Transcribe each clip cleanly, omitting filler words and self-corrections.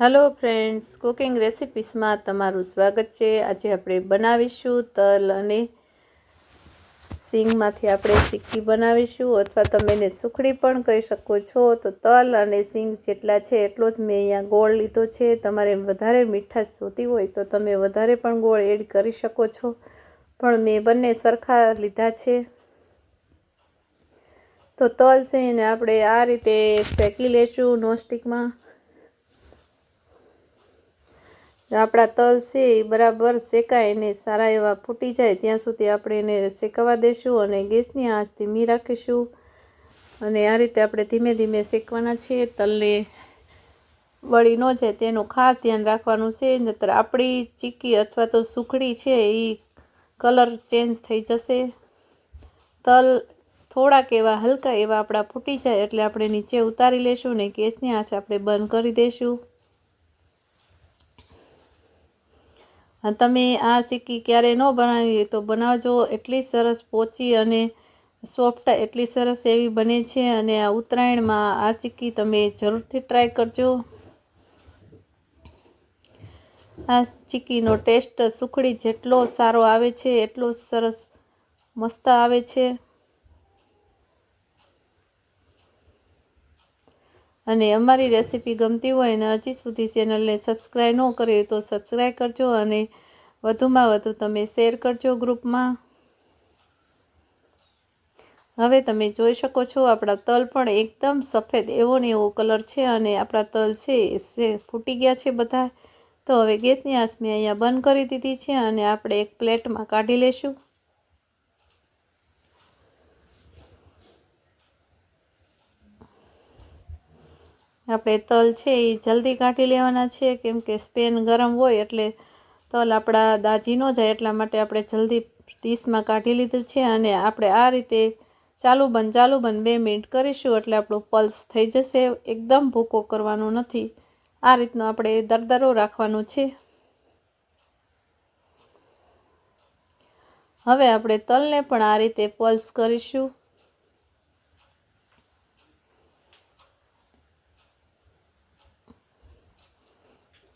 Hello friends, cooking recipes में तमारू स्वागत है। आज આપણે બનાવીશું તલ અને સિંગમાંથી આપણે ચીક્કી બનાવીશું, અથવા તમે એને સુખડી પણ કહી શકો છો। તો તલ અને સિંગ જેટલા છે એટલો જ મેં અહીંયા ગોળ લીધો છે। તમારે વધારે મીઠાશ જોતી હોય તો તમે વધારે પણ ગોળ એડ કરી શકો છો, પણ મેં બંને સરખા લીધા છે। તો તલ છે એને આપણે આ રીતે શેકી લેશું નોનસ્ટિકમાં। આપણા તલ છે એ બરાબર શેકાય ને સારા એવા ફૂટી જાય ત્યાં સુધી આપણે એને શેકાવા દેશું અને ગેસની આંચ ધીમી રાખીશું। અને આ રીતે આપણે ધીમે ધીમે શેકવાના છે। તલને વળી ન જાય તેનું ખાસ ધ્યાન રાખવાનું છે, નહીંતર આપણી ચીક્કી અથવા તો સુખડી છે એ કલર ચેન્જ થઈ જશે। તલ થોડાક એવા હલકા એવા આપણા ફૂટી જાય એટલે આપણે નીચે ઉતારી લેશું ને ગેસની આંચ આપણે બંધ કરી દઈશું। તમે આ ચીક્કી ક્યારે ન બનાવી હોય તો બનાવજો, એટલી સરસ પોચી અને સોફ્ટ એટલી સરસ એવી બને છે। અને આ ઉત્તરાયણમાં આ ચીક્કી તમે જરૂરથી ટ્રાય કરજો। આ ચીક્કીનો ટેસ્ટ સુખડી જેટલો સારો આવે છે એટલો સરસ મસ્ત આવે છે। અને અમારી રેસીપી ગમતી હોય અને હજી સુધી ચેનલને સબસ્ક્રાઈબ ન કરી તો સબસ્ક્રાઈબ કરજો અને વધુમાં વધુ તમે શેર કરજો ગ્રુપમાં। હવે તમે જોઈ શકો છો આપણા તલ પણ એકદમ સફેદ એવો ને એવો કલર છે અને આપણા તલ છે એ ફૂટી ગયા છે બધા। તો હવે ગેસની આંચ મેં અહીંયા બંધ કરી દીધી છે અને આપણે એક પ્લેટમાં કાઢી લેશું। આપણે તલ છે એ જલ્દી કાઢી લેવાના છે, કેમ કે સ્પેન ગરમ હોય એટલે તલ આપણા દાજી ન જાય, એટલા માટે આપણે જલ્દી ડીશમાં કાઢી લીધું છે। અને આપણે આ રીતે ચાલુ બંધ 2 મિનિટ કરીશું એટલે આપણું પલ્સ થઈ જશે। એકદમ ભૂકો કરવાનો નથી, આ રીતનો આપણે દરદરો રાખવાનો છે। હવે આપણે તલને પણ આ રીતે પલ્સ કરીશું।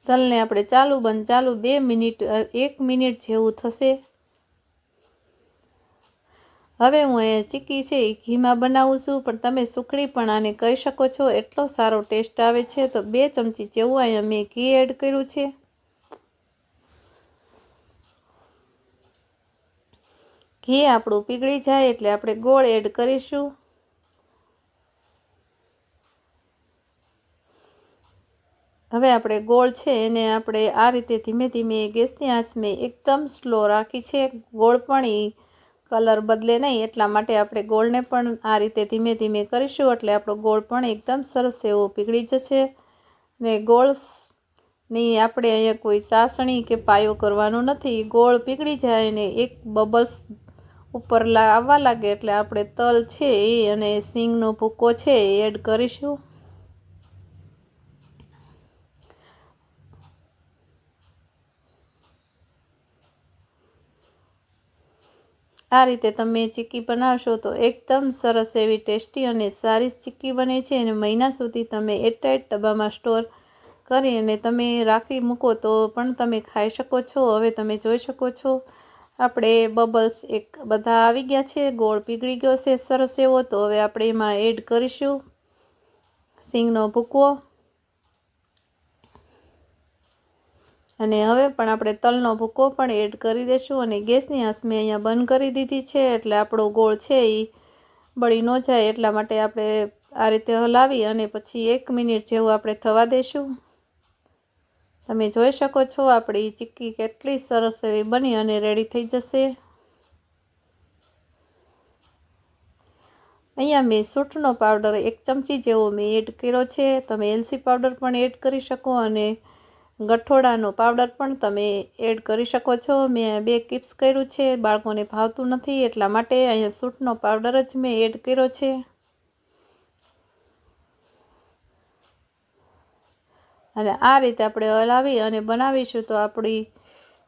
તલને આપણે ચાલુ બંધ 2 મિનિટ 1 મિનિટ જેવું થશે। હવે હું એ ચીક્કી છે એ ઘીમાં બનાવું છું, પણ તમે સુખડી પણ આને કહી શકો છો, એટલો સારો ટેસ્ટ આવે છે। તો 2 ચમચી જેવું અહીંયા મેં ઘી એડ કર્યું છે। ઘી આપણું પીગળી જાય એટલે આપણે ગોળ એડ કરીશું। હવે આપણે ગોળ છે એને આપણે આ રીતે ધીમે ધીમે ગેસની આંચ મેં એકદમ સ્લો રાખી છે। ગોળ પણ એ કલર બદલે નહીં એટલા માટે આપણે ગોળને પણ આ રીતે ધીમે ધીમે કરીશું, એટલે આપણો ગોળ પણ એકદમ સરસ એવો પીગળી જશે। ને ગોળની આપણે અહીંયા કોઈ ચાસણી કે પાયો કરવાનો નથી। ગોળ પીગળી જાય ને એક બબલ્સ ઉપર આવવા લાગે એટલે આપણે તલ છે એ અને સિંગનો ભૂકો છે એ એડ કરીશું। આ રીતે તમે ચીક્કી બનાવશો તો એકદમ સરસ એવી ટેસ્ટી અને સારી ચીક્કી બને છે। અને મહિના સુધી તમે એરટાઇટ ડબ્બામાં સ્ટોર કરી અને તમે રાખી મૂકો તો પણ તમે ખાઈ શકો છો। હવે તમે જોઈ શકો છો આપણે બબલ્સ બધા આવી ગયા છે, ગોળ પીગળી ગયો છે સરસ એવો। તો હવે આપણે એમાં એડ કરીશું સિંગનો ભૂકો, અને હવે પણ આપણે તલનો ભૂકો પણ એડ કરી દઈશું। અને ગેસની આંચ મેં અહીંયા બંધ કરી દીધી છે, એટલે આપણો ગોળ છે એ બળી ન જાય એટલા માટે આપણે આ રીતે હલાવી અને પછી 1 મિનિટ જેવું આપણે થવા દઈશું। તમે જોઈ શકો છો આપણી ચીક્કી કેટલી સરસ એવી બની અને રેડી થઈ જશે। અહીંયા મેં સૂંઠનો પાવડર 1 ચમચી જેવો મેં એડ કર્યો છે। તમે એલચી પાવડર પણ એડ કરી શકો અને ગઠોડાનો પાવડર પણ તમે એડ કરી શકો છો। મેં 2 કિપ્સ કર્યું છે, બાળકોને ભાવતું નથી એટલા માટે અહીંયા સૂંઠનો પાવડર જ મેં એડ કર્યો છે। અને આ રીતે આપણે હલાવી અને બનાવીશું તો આપણી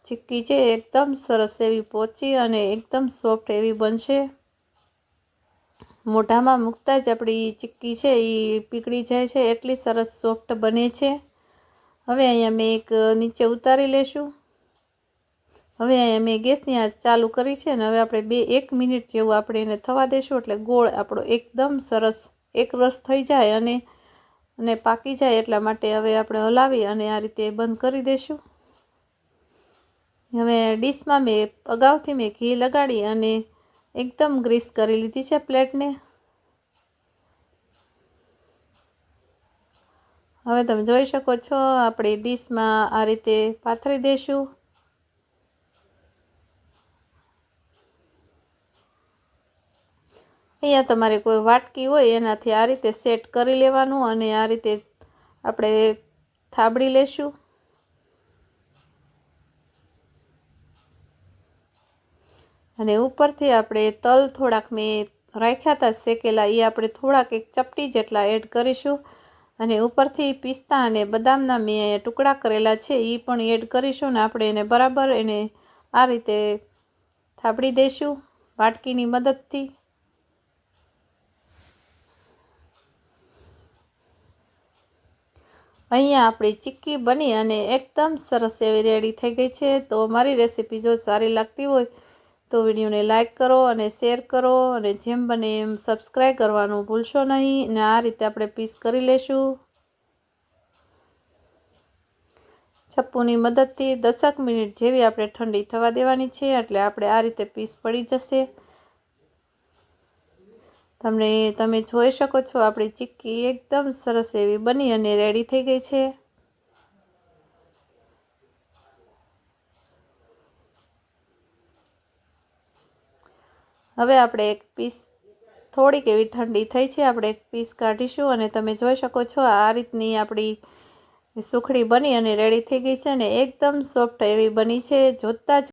ચીક્કી છે એકદમ સરસ એવી પોચી અને એકદમ સોફ્ટ એવી બનશે। મોઢામાં મૂકતા જ આપણી ચીક્કી છે એ પીગળી જાય છે, એટલી સરસ સોફ્ટ બને છે। હવે અહીંયા મેં એક નીચે ઉતારી લેશું। હવે અહીંયા મેં ગેસની આંચ ચાલુ કરી છે ને હવે આપણે 1 મિનિટ જેવું આપણે એને થવા દેશું એટલે ગોળ આપણો એકદમ સરસ એક રસ થઈ જાય અને પાકી જાય એટલા માટે હવે આપણે હલાવી અને આ રીતે બંધ કરી દેશું। હવે ડીશમાં મેં અગાઉથી ઘી લગાડી અને એકદમ ગ્રીસ કરી લીધી છે પ્લેટને। હવે તમે જોઈ શકો છો આપણી ડીશમાં આ રીતે પાથરી દેશું। અહીંયા તમારે કોઈ વાટકી હોય એનાથી આ રીતે સેટ કરી લેવાનું અને આ રીતે આપણે થાબડી લેશું। અને ઉપરથી આપણે તલ થોડાક મેં રાખ્યા હતા શેકેલા એ આપણે થોડાક એક ચપટી જેટલા એડ કરીશું અને ઉપરથી પિસ્તા અને બદામના મેં ટુકડા કરેલા છે એ પણ એડ કરીશું ને આપણે એને બરાબર એને આ રીતે થાબડી દઈશું વાટકીની મદદથી। અહીંયા આપણી ચીક્કી બની અને એકદમ સરસ એવી રેડી થઈ ગઈ છે। તો મારી રેસીપી જો સારી લાગતી હોય તો વિડીયોને લાઇક કરો અને શેર કરો અને જેમ બને એમ સબસ્ક્રાઈબ કરવાનું ભૂલશો નહીં। અને આ રીતે આપણે પીસ કરી લેશું ચપ્પુની મદદથી 10 મિનિટ જેવી આપણે ઠંડી થવા દેવાની છે એટલે આપણે આ રીતે પીસ પડી જશે। તમે જોઈ શકો છો આપણી ચીક્કી એકદમ સરસ એવી બની અને રેડી થઈ ગઈ છે। હવે આપણે એક પીસ થોડીક એવી ઠંડી થઈ છે આપણે એક પીસ કાઢીશું અને તમે જોઈ શકો છો આ રીતની આપણી સુખડી બની અને રેડી થઈ ગઈ છે ને એકદમ સોફ્ટ એવી બની છે। જોતાં જ